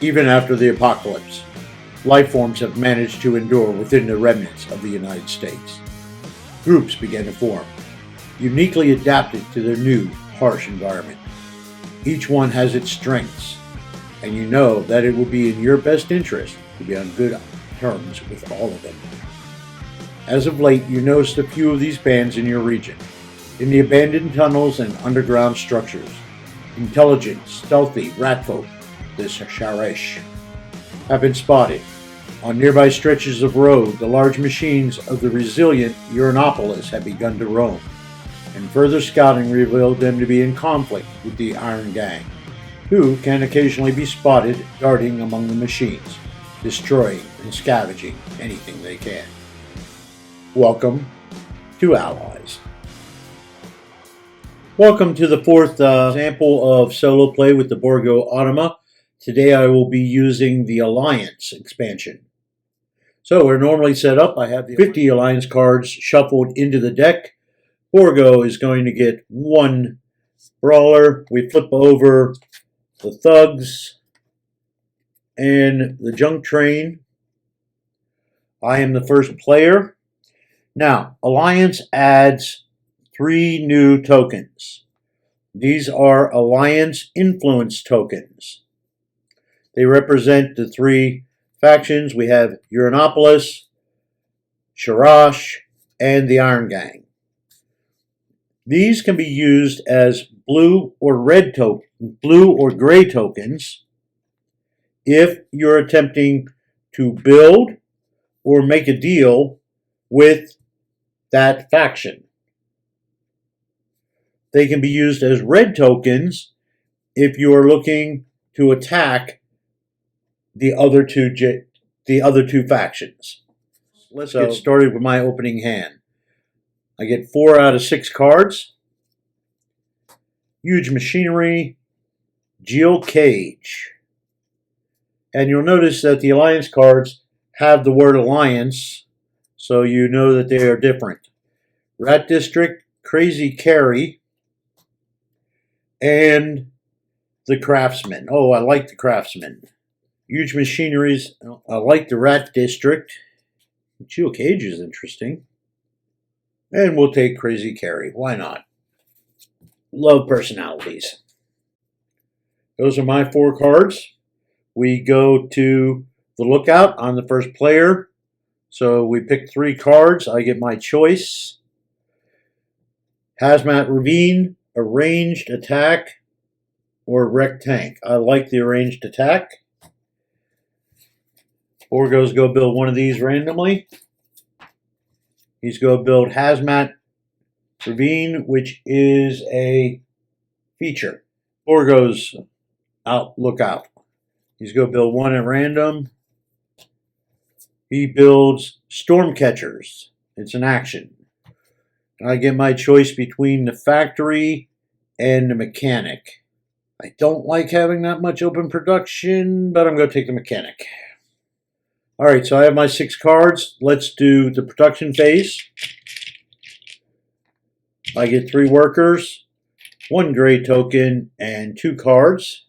Even after the apocalypse, life forms have managed to endure within the remnants of the United States. Groups began to form, uniquely adapted to their new, harsh environment. Each one has its strengths, and you know that it will be in your best interest to be on good terms with all of them. As of late, you noticed a few of these bands in your region, in the abandoned tunnels and underground structures. Intelligent, stealthy ratfolk, the Sharash, have been spotted. On nearby stretches of road, the large machines of the resilient Uranopolis have begun to roam, and further scouting revealed them to be in conflict with the Iron Gang, who can occasionally be spotted darting among the machines, destroying and scavenging anything they can. Welcome to Allies. Welcome to the fourth example of solo play with the Borgo Automa. Today I will be using the Alliance expansion. So we're normally set up. I have the 50 Alliance cards shuffled into the deck. Borgo is going to get one brawler. We flip over the thugs and the junk train. I am the first player. Now, Alliance adds 3 new tokens. These are Alliance influence tokens. They represent the 3 factions. We have Uranopolis, Sharash, and the Iron Gang. These can be used as blue or gray tokens if you're attempting to build or make a deal with that faction. They can be used as red tokens if you are looking to attack the other two factions. Let's get started with my opening hand. I get 4 out of 6 cards. Huge Machinery, Cage. And you'll notice that the Alliance cards have the word Alliance, so you know that they are different. Rat District, Crazy Carry, and the Craftsman. Oh, I like the Craftsman. Huge Machineries. I like the Rat District. Cage is interesting. And we'll take Crazy Carry. Why not? Love personalities. Those are my 4 cards. We go to the lookout. I'm the first player. So we pick 3 cards. I get my choice. Hazmat Ravine, Arranged Attack, or Wreck Tank. I like the Arranged Attack. Borgo's go build one of these randomly. He's going to build Hazmat Ravine, which is a feature. Borgo's lookout. He's going to build one at random. He builds Stormcatchers. It's an action. I get my choice between the factory and the mechanic. I don't like having that much open production, but I'm going to take the mechanic. All right, so I have my 6 cards. Let's do the production phase. I get 3 workers, 1 gray token, and 2 cards.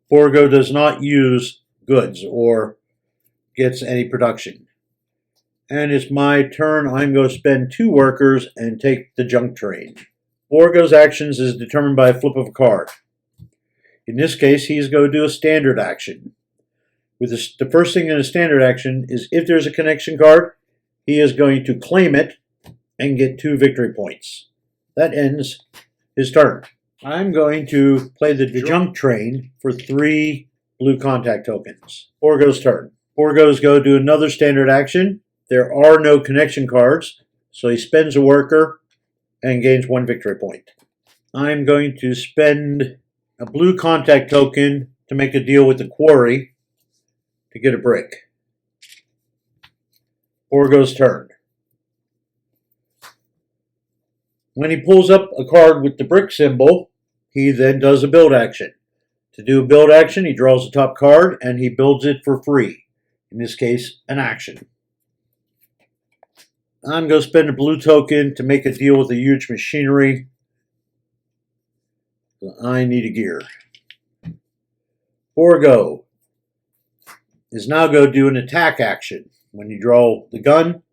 Borgo does not use goods or gets any production. And it's my turn. I'm going to spend 2 workers and take the junk train. Borgo's actions is determined by a flip of a card. In this case, he's going to do a standard action. With the first thing in a standard action is if there's a connection card, he is going to claim it and get 2 victory points. That ends his turn. I'm going to play the junk train for 3 blue contact tokens. Borgo's turn. Borgo's going to do another standard action. There are no connection cards, so he spends a worker and gains 1 victory point. I'm going to spend a blue contact token to make a deal with the quarry to get a brick. Borgo's turn. When he pulls up a card with the brick symbol, he then does a build action. To do a build action, he draws the top card and he builds it for free. In this case, an action. I'm going to spend a blue token to make a deal with a huge machinery. I need a gear. Borgo is now going to do an attack action. When you draw the gun,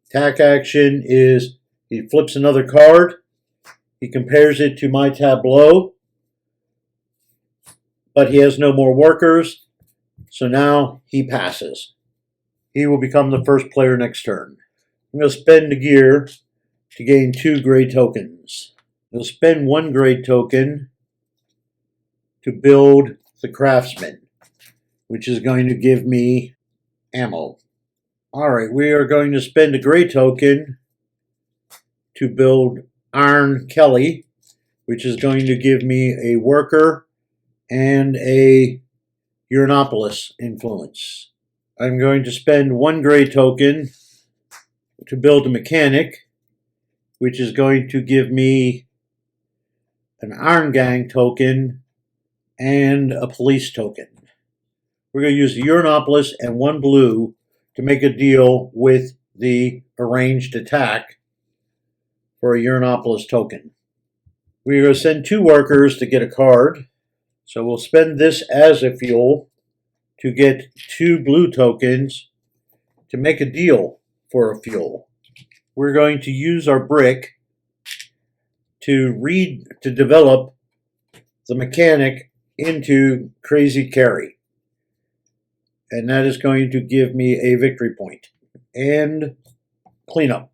attack action is he flips another card. He compares it to my tableau, but he has no more workers, so now he passes. He will become the first player next turn. I'm going to spend a gear to gain 2 gray tokens. I'll spend 1 gray token to build the craftsman, which is going to give me ammo. Alright, we are going to spend a gray token to build Iron Kelly, which is going to give me a worker and a Uranopolis influence. I'm going to spend 1 gray token to build a mechanic, which is going to give me an Iron Gang token and a police token. We're going to use the Uranopolis and 1 blue to make a deal with the arranged attack for a Uranopolis token. We're going to send 2 workers to get a card. So we'll spend this as a fuel to get 2 blue tokens to make a deal for a fuel. We're going to use our brick to develop the mechanic into Crazy Carry. And that is going to give me a victory point. And cleanup.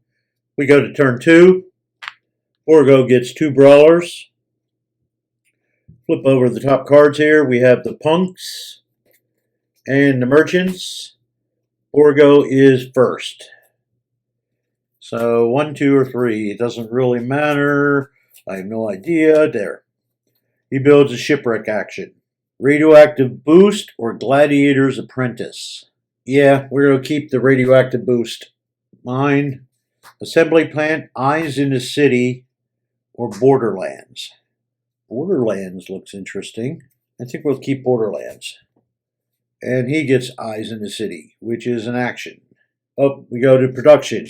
We go to turn 2. Borgo gets 2 brawlers. Flip over the top cards here. We have the punks and the merchants. Borgo is first. So 1, 2, or 3. It doesn't really matter. I have no idea. There. He builds a shipwreck action. Radioactive boost or gladiator's apprentice. Yeah, we're going to keep the radioactive boost. Mine. Assembly plant, eyes in the city, or Borderlands. Borderlands looks interesting. I think we'll keep Borderlands. And he gets eyes in the city, which is an action. Oh, we go to production.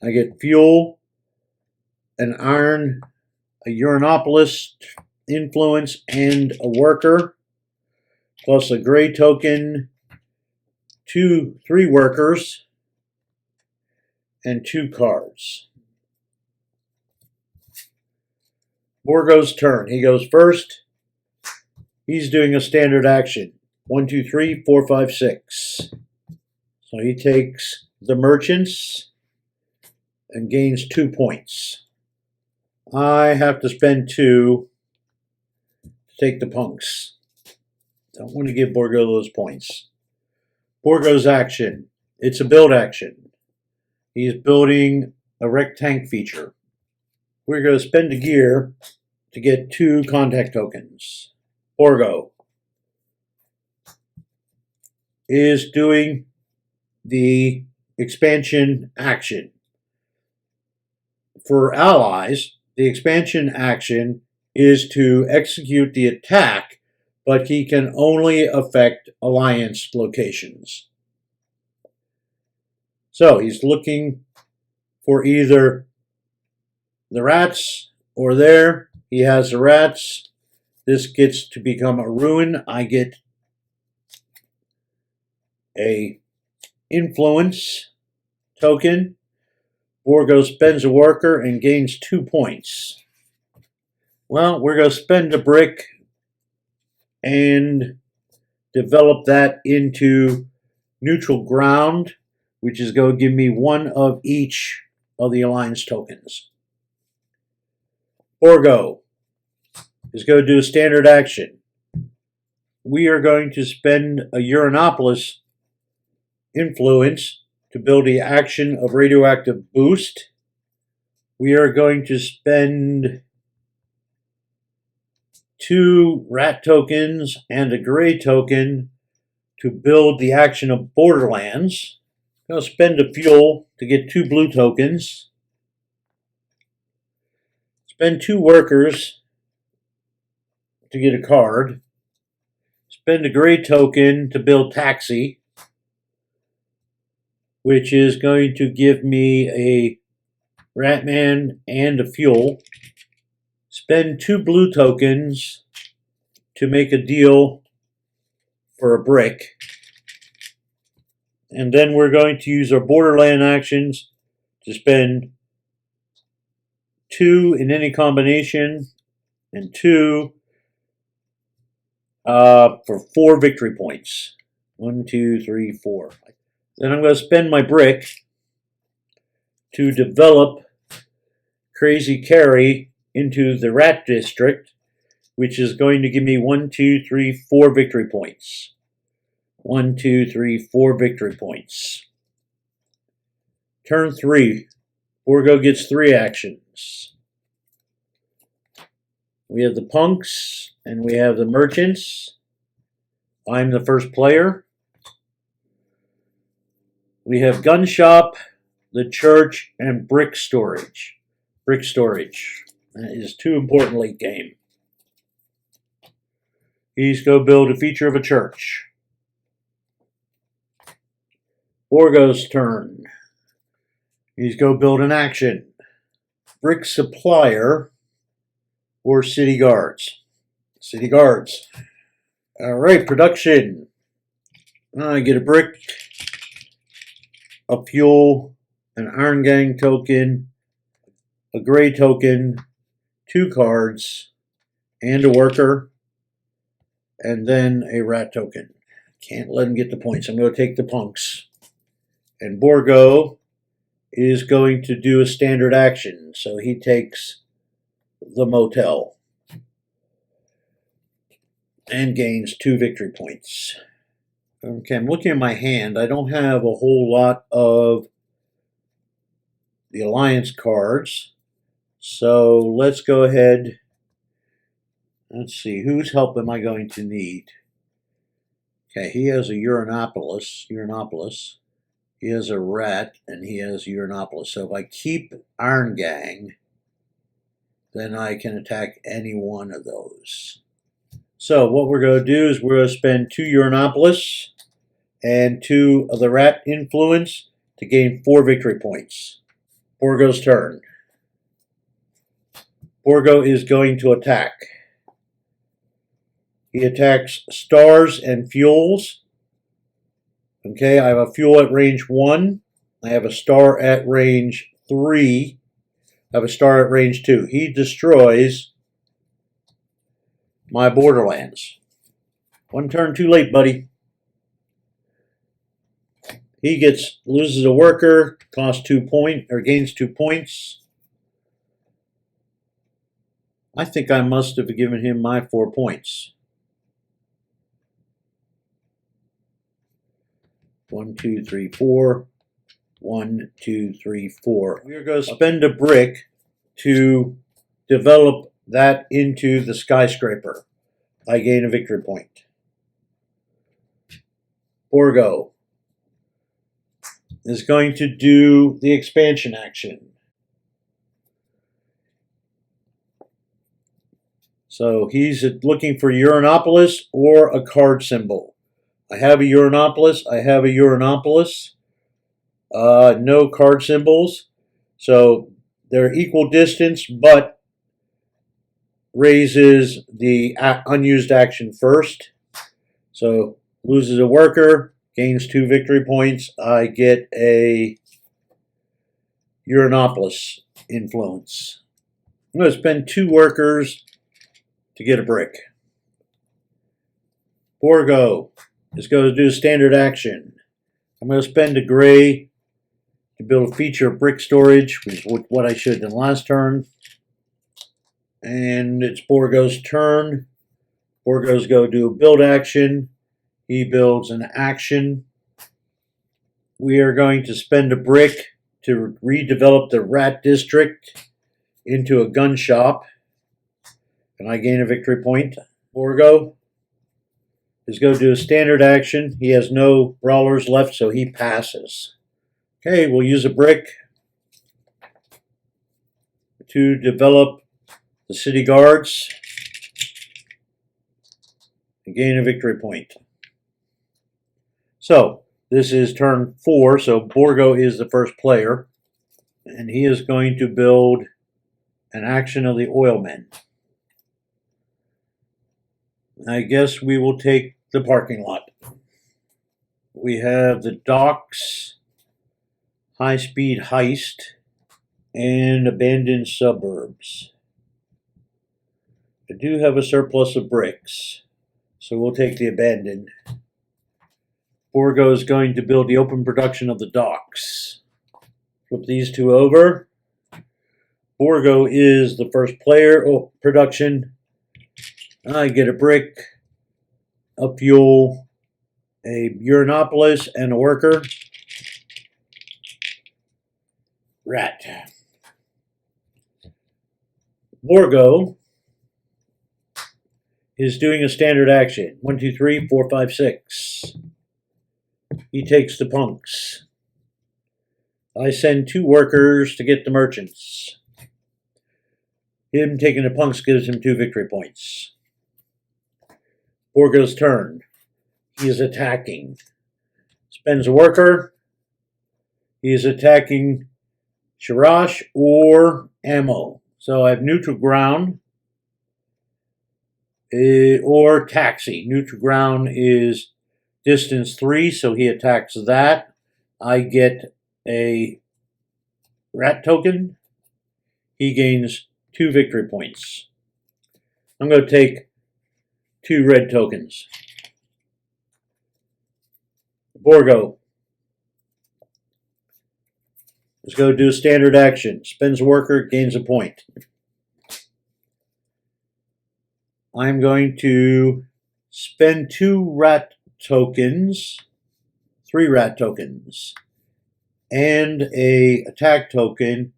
I get fuel, an iron, a Uranopolis influence, and a worker, plus a gray token, 3 workers, and 2 cards. Borgo's turn. He goes first. He's doing a standard action. 1, 2, 3, 4, 5, 6. So he takes the merchants and gains 2 points. I have to spend 2 to take the punks. Don't want to give Borgo those points. Borgo's action. It's a build action. He's building a wreck tank feature. We're going to spend a gear to get 2 contact tokens. Borgo is doing the expansion action. For allies, the expansion action is to execute the attack, but he can only affect alliance locations. So he's looking for either the rats or there. He has the rats. This gets to become a ruin. I get a influence token. Borgo spends a worker and gains 2 points. Well, we're going to spend a brick and develop that into neutral ground, which is going to give me 1 of each of the alliance tokens. Borgo is going to do a standard action. We are going to spend a Uranopolis influence to build the action of radioactive boost. We are going to spend 2 rat tokens and a gray token to build the action of Borderlands. I'll spend a fuel to get 2 blue tokens. Spend 2 workers to get a card. Spend a gray token to build Taxi, which is going to give me a Ratman and a fuel. Spend 2 blue tokens to make a deal for a brick. And then we're going to use our borderland actions to spend 2 in any combination and 2 for 4 victory points. 1, 2, 3, 4. Then I'm going to spend my brick to develop Crazy Carrie into the Rat District, which is going to give me 1, 2, 3, 4 victory points. 1, 2, 3, 4 victory points. Turn 3. Borgo gets 3 actions. We have the punks and we have the merchants. I'm the first player. We have gun shop, the church, and brick storage. Brick storage. That is too important late game. He's go build a feature of a church. Borgo's turn. He's go build an action. Brick supplier or city guards. City guards. All right, production. I get a brick, a fuel, an Iron Gang token, a gray token, 2 cards, and a worker, and then a rat token. Can't let him get the points. I'm going to take the punks. And Borgo is going to do a standard action, so he takes the motel and gains 2 victory points. Okay, I'm looking at my hand. I don't have a whole lot of the alliance cards, so let's go ahead. Let's see, whose help am I going to need? Okay, he has a Uranopolis. He has a rat, and he has Uranopolis. So if I keep Iron Gang, then I can attack any one of those. So what we're going to do is we're going to spend 2 Uranopolis and 2 of the rat influence to gain 4 victory points. Borgo's turn. Borgo is going to attack. He attacks stars and fuels. Okay, I have a fuel at range 1. I have a star at range 3. I have a star at range 2. He destroys my borderlands. 1 turn too late, buddy. He loses a worker, costs 2 points, or gains 2 points. I think I must have given him my 4 points. 1, 2, 3, 4. 1, 2, 3, 4. We are going to spend a brick to develop that into the skyscraper. I gain a victory point. Borgo is going to do the expansion action. So he's looking for Uranopolis or a card symbol. I have a Uranopolis. No card symbols. So they're equal distance, but raises the unused action first. So loses a worker, gains 2 victory points. I get a Uranopolis influence. I'm going to spend 2 workers to get a brick. Borgo is going to do standard action. I'm going to spend a gray to build a feature of brick storage, which is what I should have done last turn. And it's Borgo's turn. Borgo's going to do a build action. He builds an action. We are going to spend a brick to redevelop the rat district into a gun shop. And I gain a victory point. Borgo is going to do a standard action. He has no brawlers left, so he passes. Okay, we'll use a brick to develop the city guards and gain a victory point. So, this is turn 4, so Borgo is the first player, and he is going to build an action of the oilmen. I guess we will take the parking lot. we have the docks, high-speed heist, and abandoned suburbs. I do have a surplus of bricks, so we'll take the abandoned. Borgo is going to build the open production of the docks. Flip these two over. Borgo is the first player. Oh, production. I get a brick, a fuel, a uranopolis, and a worker. Rat. Borgo is doing a standard action. 1, 2, 3, 4, 5, 6. He takes the punks. I send 2 workers to get the merchants. Him taking the punks gives him 2 victory points. Borgo's turn. He is attacking. Spends a worker. He is attacking Shirash or ammo. So I have neutral ground or taxi. Neutral ground is distance 3, so he attacks that. I get a rat token. He gains 2 victory points. I'm going to take 2 red tokens. Borgo. Let's go do a standard action. Spends a worker, gains a point. I'm going to spend 2 rat tokens, 3 rat tokens, and a attack token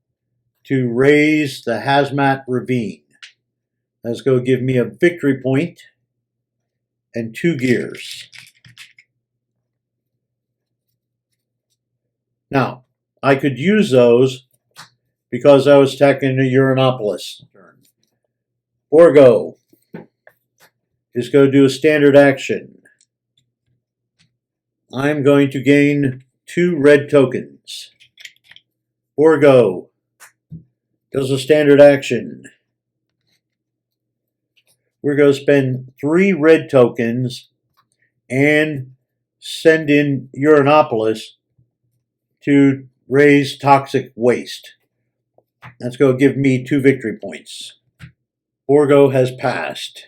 to raise the hazmat ravine. That's going to give me a victory point and 2 gears. Now, I could use those because I was attacking the Uranopolis. Borgo is going to do a standard action. I'm going to gain 2 red tokens. Borgo does a standard action. We're going to spend 3 red tokens and send in Uranopolis to raise toxic waste. That's going to give me 2 victory points. Borgo has passed.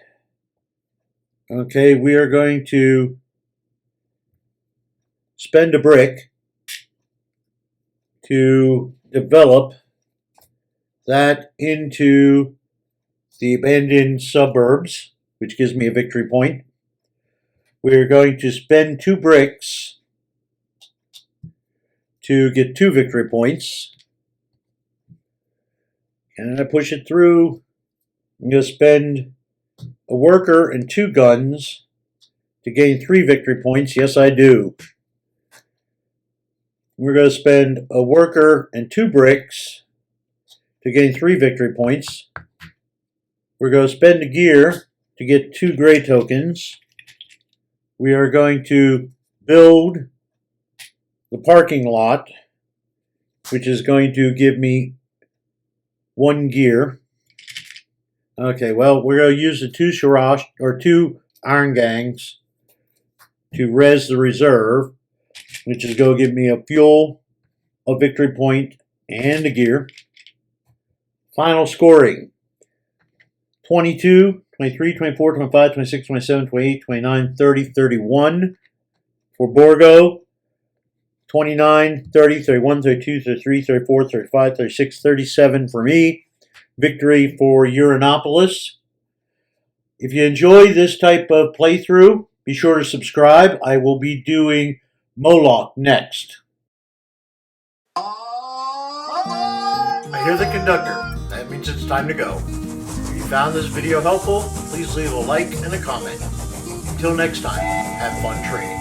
Okay, we are going to spend a brick to develop that into the abandoned suburbs, which gives me a victory point. We're going to spend 2 bricks to get 2 victory points. And I push it through. I'm going to spend a worker and 2 guns to gain 3 victory points. Yes, I do. We're going to spend a worker and 2 bricks to gain 3 victory points. We're going to spend a gear to get 2 gray tokens. We are going to build the parking lot, which is going to give me 1 gear. Okay, well, we're going to use the 2 Shirash or 2 Iron Gangs to res the reserve, which is going to give me a fuel, a victory point, and a gear. Final scoring: 22, 23, 24, 25, 26, 27, 28, 29, 30, 31 for Borgo. 29, 30, 31, 32, 33, 34, 35, 36, 37 for me. Victory for Uranopolis. If you enjoy this type of playthrough, be sure to subscribe. I will be doing Moloch next. I hear the conductor. That means it's time to go. If you found this video helpful, please leave a like and a comment. Until next time, have fun trading.